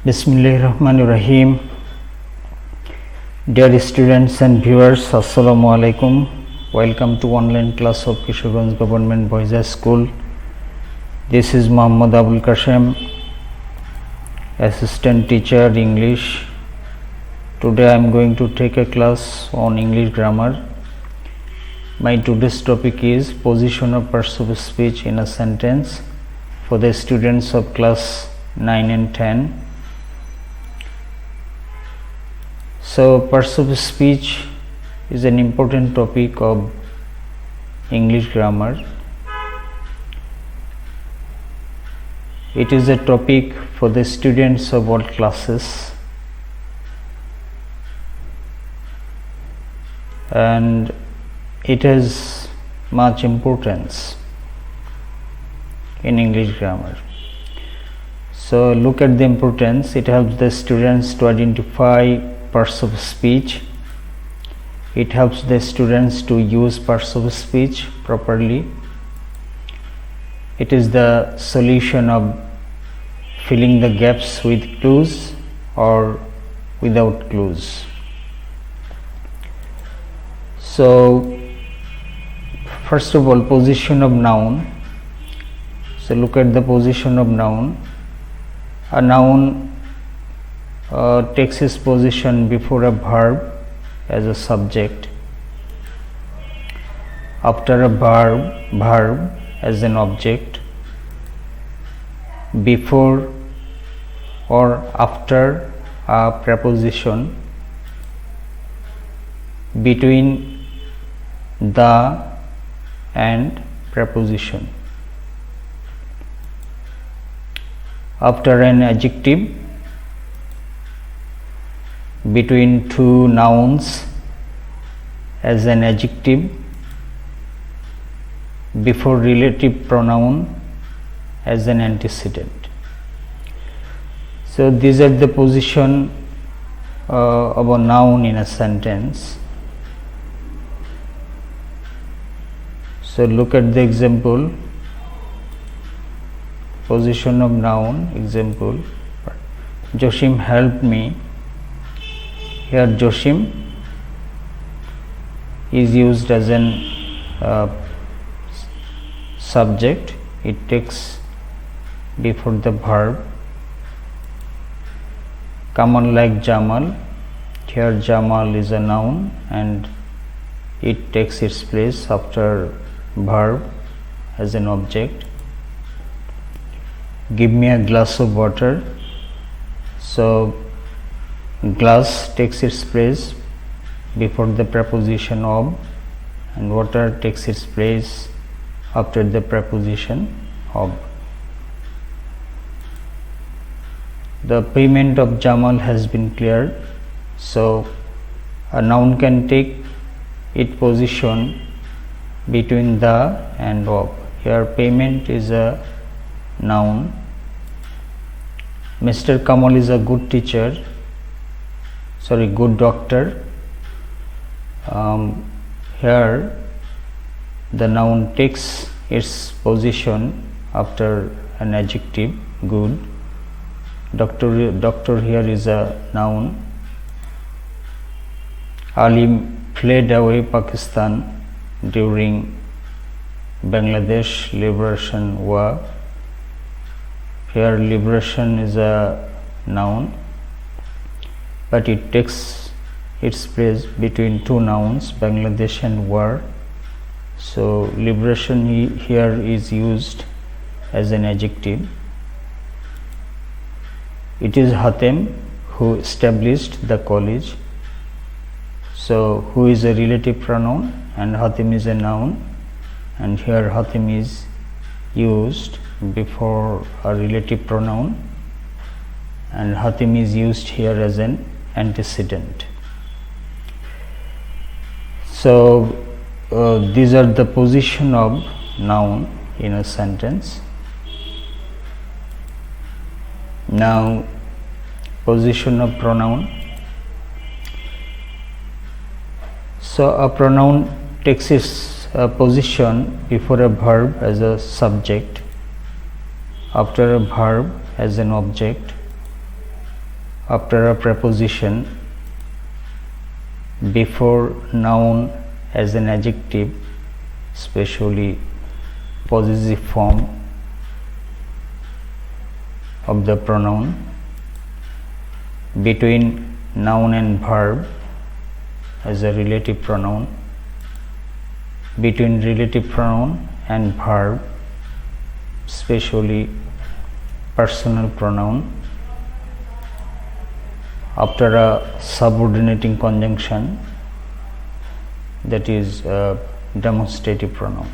Bismillahirrahmanirrahim. Dear students and viewers, Assalamu alaikum. Welcome to online class of Kishoreganj Government Boys High School. This is Muhammad Abul Kashem, Assistant Teacher English. Today I am going to take a class on English grammar. My today's topic is position of parts of speech in a sentence for the students of class 9 and 10. So parts of speech is an important topic of English grammar. It is a topic for the students of all classes, and it has much importance in English grammar. So look at the importance. It helps the students to identify parts of speech. It helps the students to use parts of speech properly. It is the solution of filling the gaps with clues or without clues. So first of all, position of noun. So look at the position of noun. A noun takes its position before a verb as a subject, after a verb as an object, before or after a preposition, between the and preposition, after an adjective, between two nouns as an adjective, before relative pronoun as an antecedent. So these are the position of a noun in a sentence. So look at the example. Position of noun. Example: Joshim helped me. Here Joshim is used as an subject. It takes before the verb. Kamal like Jamal. Here Jamal is a noun and it takes its place after verb as an object. Give me a glass of water. So glass takes its place before the preposition of, and water takes its place after the preposition of. The payment of Jamal has been cleared. So a noun can take its position between the and of. Here payment is a noun. Mr. Kamal is a good teacher. Good doctor. Here the noun takes its position after an adjective, good. Doctor here is a noun. Ali fled away Pakistan during Bangladesh Liberation War. Here liberation is a noun, but it takes its place between two nouns, Bangladesh and war. So liberation here is used as an adjective. It is Hatem who established the college. So who is a relative pronoun and Hatem is a noun, and here Hatem is used before a relative pronoun, and Hatem is used here as an antecedent. So these are the position of noun in a sentence. Now position of pronoun. So a pronoun takes its position before a verb as a subject, after a verb as an object, after a preposition before noun as an adjective, especially possessive form of the pronoun, between noun and verb as a relative pronoun, between relative pronoun and verb, especially personal pronoun, after a subordinating conjunction, that is a demonstrative pronoun.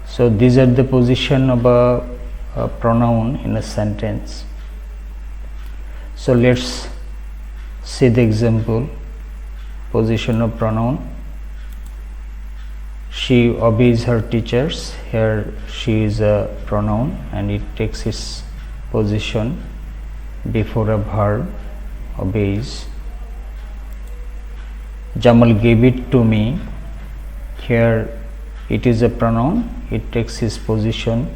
So these are the position of a pronoun in a sentence. So let's see the example. Position of pronoun: she obeys her teachers. Here she is a pronoun and it takes its position before a verb, obeys. Jamal gave it to me. Here it is a pronoun, it takes its position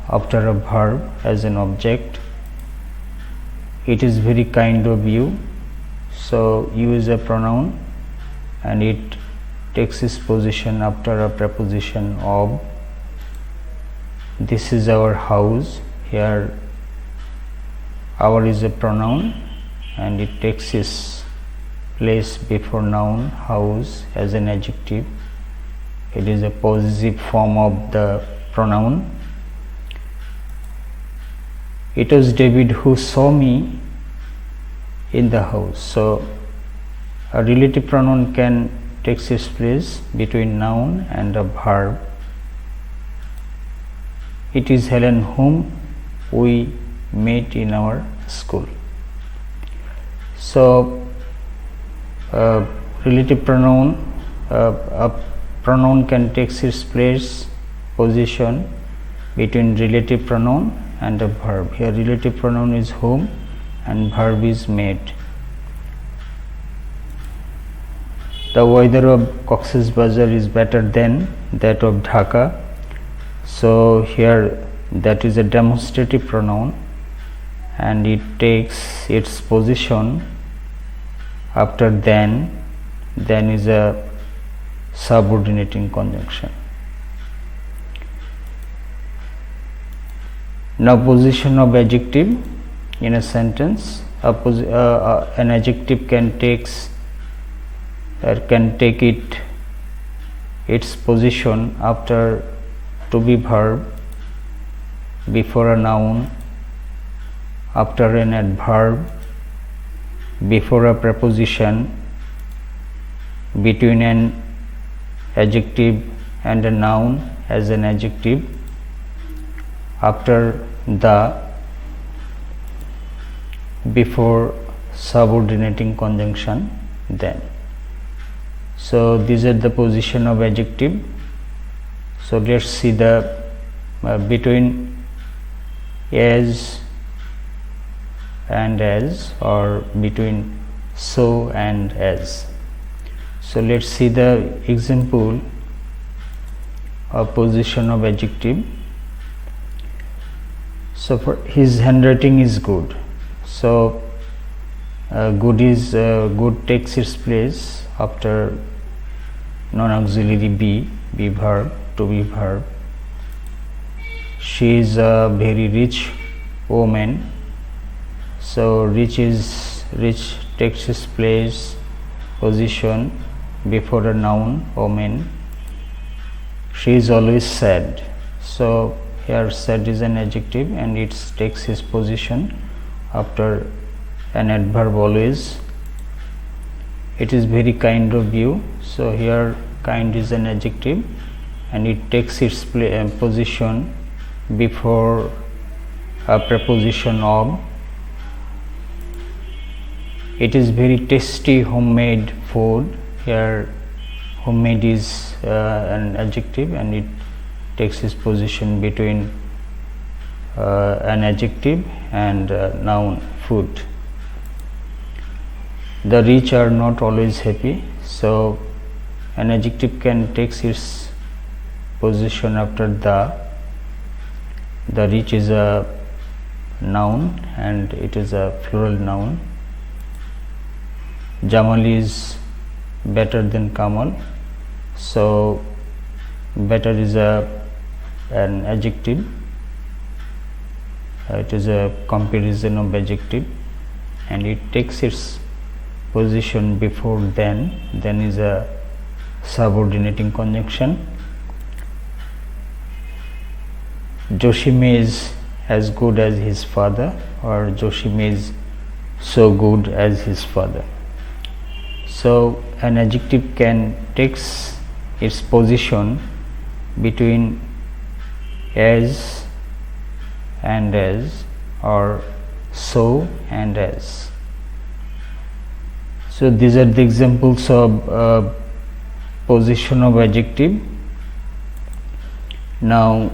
after a verb as an object. It is very kind of you. So you is a pronoun and it takes its position after a preposition of. This is our house. Here our is a pronoun and it takes its place before noun house as an adjective. It is a possessive form of the pronoun. It was David who saw me in the house. So a relative pronoun can take its place between noun and a verb. It is Helen whom we met in our school. So relative pronoun, a pronoun can take its place, position between relative pronoun and a verb. Here relative pronoun is whom and verb is met. The weather of Cox's Bazar is better than that of Dhaka. So here that is a demonstrative pronoun and it takes its position after than is a subordinating conjunction. Now position of adjective in a sentence. An adjective can take its position after to be verb, before a noun, after an adverb, before a preposition, between an adjective and a noun as an adjective, after the, before subordinating conjunction then. So these are the position of adjective. So let's see the between as and as, or between so and as. So let's see the example of position of adjective. So for his handwriting is good. So good takes its place after non-auxiliary be verb, to be verb. She is a very rich woman. So rich takes its place, position before a noun, woman. She is always sad. So here sad is an adjective and it takes its position after an adverb always. It is very kind of you. So here kind is an adjective and it takes its position before a preposition of. It is very tasty homemade food. Here homemade is an adjective and it takes its position between an adjective and noun, food. The rich are not always happy. So an adjective can take its position after the. The rich is a noun and it is a plural noun. Jamal is better than Kamal. So better is an adjective. It is a comparison of adjective and it takes its position before than is a subordinating conjunction. Joshim is as good as his father, or Joshim is so good as his father. So an adjective can takes its position between as and as, or so and as. So these are the examples of position of adjective. Now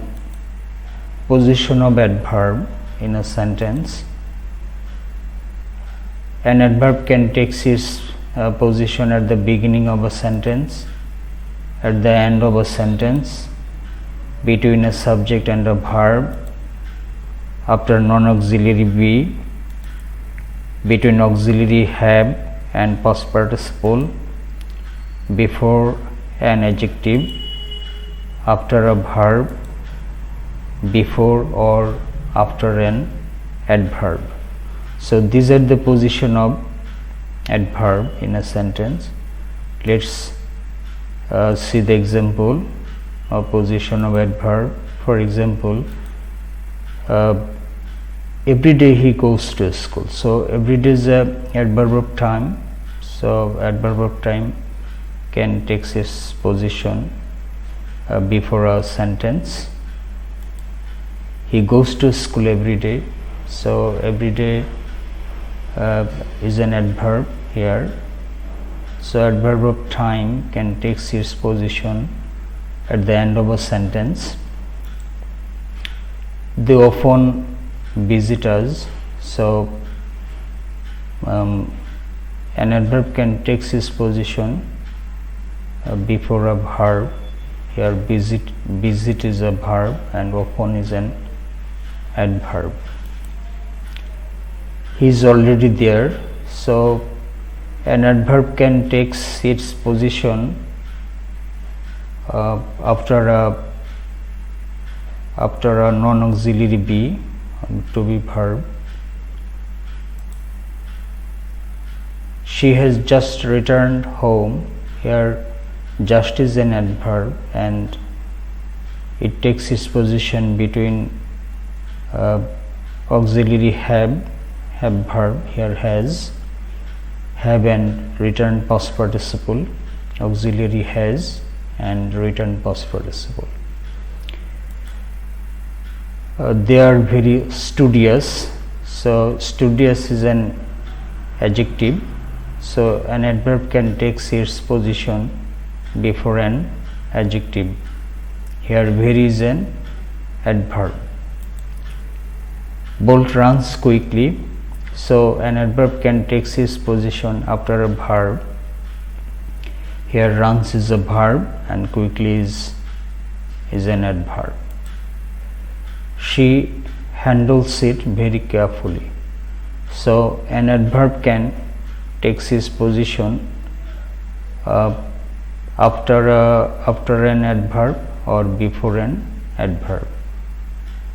position of adverb in a sentence. An adverb can take its position at the beginning of a sentence, at the end of a sentence, between a subject and a verb, after non-auxiliary be, between auxiliary have and past participle, before an adjective, after a verb, before or after an adverb. So these are the position of adverb in a sentence. Let's see the example of position of adverb. For example, every day he goes to school. So every day is a adverb of time. So adverb of time can take its position before a sentence. He goes to school every day. So every day is an adverb here. So adverb of time can take its position at the end of a sentence. They often visit us. So an adverb can take its position before a verb. Here visit is a verb and often is an adverb. He is already there. So an adverb can take its position after a non-auxiliary be, to be verb. She has just returned home. Here just is an adverb and it takes its position between auxiliary have verb, here has, have and return past participle, auxiliary has and return past participle. They are very studious. So studious is an adjective. So an adverb can take its position before an adjective. Here very is an adverb. Bolt runs quickly. So an adverb can take its position after a verb. Here runs is a verb and quickly is an adverb. She handles it very carefully. So an adverb can take its position after an adverb or before an adverb,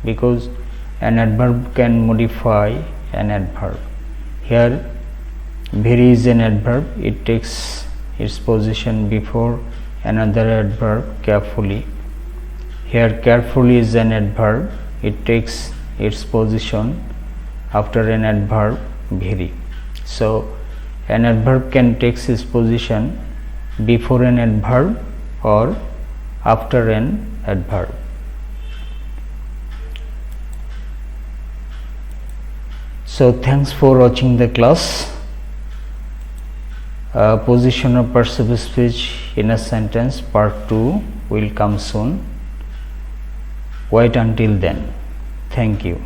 because an adverb can modify an adverb. Here very is an adverb, it takes its position before another adverb, carefully. Here carefully is an adverb, it takes its position after an adverb, very. So an adverb can take its position before an adverb or after an adverb. So thanks for watching the class. Position of persuasive speech in a sentence part 2 will come soon. Wait until then. Thank you.